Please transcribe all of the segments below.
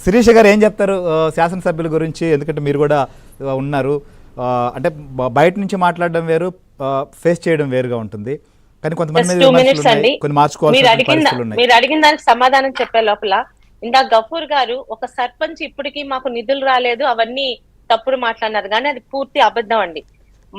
శిరీష గారు ఏం చెప్తారు శాసనసభ్యుల గురించి? ఎందుకంటే మీరు కూడా ఉన్నారు, అంటే బయట నుంచి మాట్లాడడం వేరు, ఫేస్ చేయడం వేరుగా ఉంటుంది. కానీ కొంతమంది కొన్ని మార్చుకోవాలి. మీరు అడిగిన దానికి సమాధానం చెప్పే లోపల ఇందా గఫూర్ గారు ఒక సర్పంచ్ ఇప్పటికీ మాకు నిధులు రాలేదు అవన్నీ తప్పుడు మాట్లాడినారు, కానీ అది పూర్తి అబద్ధం అండి.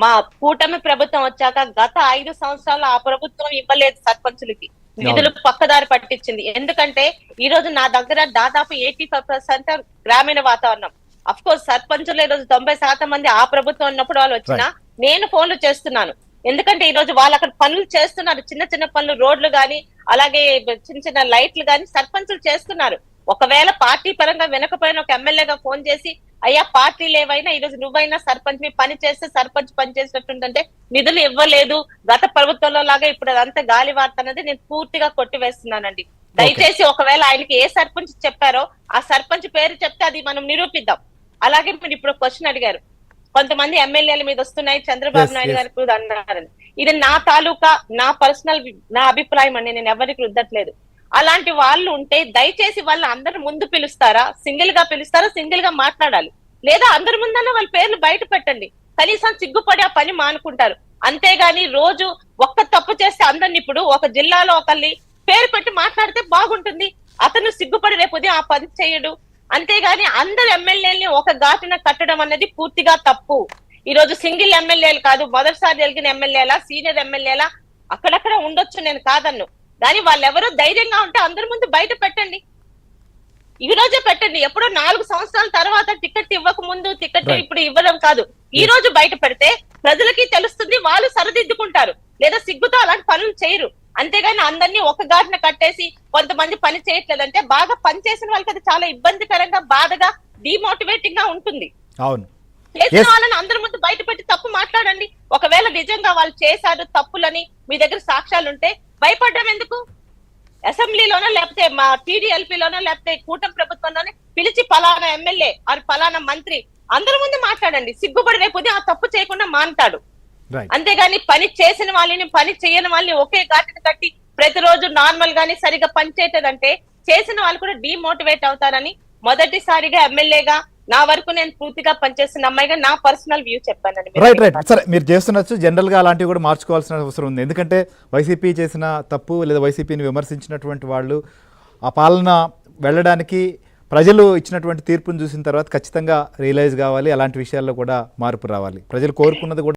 మా కూటమి ప్రభుత్వం వచ్చాక గత 5 సంవత్సరాలు ఆ ప్రభుత్వం ఇవ్వలేదు సర్పంచులకి నిధులు, పక్కదారి పట్టించింది. ఎందుకంటే ఈ రోజు నా దగ్గర దాదాపు 85% గ్రామీణ వాతావరణం. అఫ్ కోర్స్ సర్పంచులు ఈ రోజు 90% మంది ఆ ప్రభుత్వం ఉన్నప్పుడు వాళ్ళు వచ్చినా నేను ఫోన్లు చేస్తున్నాను. ఎందుకంటే ఈ రోజు వాళ్ళు అక్కడ పనులు చేస్తున్నారు, చిన్న చిన్న పనులు, రోడ్లు గాని అలాగే చిన్న చిన్న లైట్లు గాని సర్పంచులు చేస్తున్నారు. ఒకవేళ పార్టీ పరంగా వినకపోయినా ఒక ఎమ్మెల్యేగా ఫోన్ చేసి అయ్యా పార్టీలు ఏవైనా ఈ రోజు నువ్వైనా సర్పంచ్ మీ పని చేస్తే సర్పంచ్ పని చేసినట్టుందంటే నిధులు ఇవ్వలేదు గత ప్రభుత్వంలో లాగా ఇప్పుడు అదంతా గాలి వార్త అనేది నేను పూర్తిగా కొట్టివేస్తున్నానండి. దయచేసి ఒకవేళ ఆయనకి ఏ సర్పంచ్ చెప్పారో ఆ సర్పంచ్ పేరు చెప్తే అది మనం నిరూపిద్దాం. అలాగే మీరు ఇప్పుడు క్వశ్చన్ అడిగారు, కొంతమంది ఎమ్మెల్యేల మీద వస్తున్నాయి చంద్రబాబు నాయుడు గారికి కూడా అన్నారని. ఇది నా తాలూకా నా పర్సనల్ నా అభిప్రాయం అండి, నేను ఎవరికి రుద్దట్లేదు. అలాంటి వాళ్ళు ఉంటే దయచేసి వాళ్ళు అందరు ముందు పిలుస్తారా, సింగిల్ గా పిలుస్తారా, సింగిల్ గా మాట్లాడాలి, లేదా అందరి ముందన్నా వాళ్ళ పేర్లు బయట పెట్టండి. కనీసం సిగ్గుపడి ఆ పని మానుకుంటారు. అంతేగాని రోజు ఒక్క తప్పు చేస్తే అందరిని ఇప్పుడు ఒక జిల్లాలో ఒకళ్ళని పేరు పెట్టి మాట్లాడితే బాగుంటుంది. అతను సిగ్గుపడి రేపు ఉదయం ఆ పని చేయడు. అంతేగాని అందరు ఎమ్మెల్యేలని ఒక ఘాటున కట్టడం అనేది పూర్తిగా తప్పు. ఈ రోజు సింగిల్ ఎమ్మెల్యేలు కాదు, మొదటిసారి జరిగిన ఎమ్మెల్యేలా సీనియర్ ఎమ్మెల్యేలా అక్కడక్కడ ఉండొచ్చు, నేను కాదన్ను. కానీ వాళ్ళెవరో ధైర్యంగా ఉంటే అందరి ముందు బయట పెట్టండి, ఈ రోజే పెట్టండి. ఎప్పుడో 4 సంవత్సరాల తర్వాత టికెట్ ఇవ్వక ముందు టికెట్ ఇప్పుడు ఇవ్వడం కాదు, ఈ రోజు బయట పెడితే ప్రజలకి తెలుస్తుంది, వాళ్ళు సరిదిద్దుకుంటారు, లేదా సిగ్గుతో అలాంటి పనులు చేయరు. అంతేగాని అందరినీ ఒక ఘాటున కట్టేసి కొంతమంది పని చేయట్లేదంటే బాగా పని చేసిన వాళ్ళకి అది చాలా ఇబ్బందికరంగా, బాధగా, డిమోటివేటింగ్ గా ఉంటుంది. అవును, చేసిన వాళ్ళని అందరి ముందు బయట పెట్టి తప్పు మాట్లాడండి. ఒకవేళ నిజంగా వాళ్ళు చేశారు తప్పులని మీ దగ్గర సాక్ష్యాలు ఉంటే భయపడ్డం ఎందుకు? అసెంబ్లీలోనో లేకపోతే మా టీడీఎల్పీలోనో లేకపోతే కూటమి ప్రభుత్వంలోనే పిలిచి పలానా ఎమ్మెల్యే ఆరు పలానా మంత్రి అందరి ముందు మాట్లాడండి. సిగ్గుపడి రేపు ఆ తప్పు చేయకుండా మానుతాడు. అంతేగాని పని చేసిన వాళ్ళని పని చేయని వాళ్ళని ఒకే ఘాటును కట్టి ప్రతిరోజు నార్మల్ గానీ సరిగా పని చేయలేదంటే చేసిన వాళ్ళు కూడా డిమోటివేట్ అవుతారని మొదటిసారిగా ఎమ్మెల్యేగా నా వరకు నేను పూర్తిగా పనిచేస్తున్న అమ్మాయిగా నా పర్సనల్ వ్యూ చెప్పానండి. రైట్ సరే, మీరు చేస్తున్నచ్చు జనరల్ గా అలాంటివి కూడా మార్చుకోవాల్సిన అవసరం ఉంది. ఎందుకంటే వైసీపీ చేసిన తప్పు లేదా వైసీపీని విమర్శించినటువంటి వాళ్ళు ఆ పాలన వెళ్ళడానికి ప్రజలు ఇచ్చినటువంటి తీర్పును చూసిన తర్వాత ఖచ్చితంగా రియలైజ్ కావాలి, అలాంటి విషయాల్లో కూడా మార్పు రావాలి. ప్రజలు కోరుకున్నది కూడా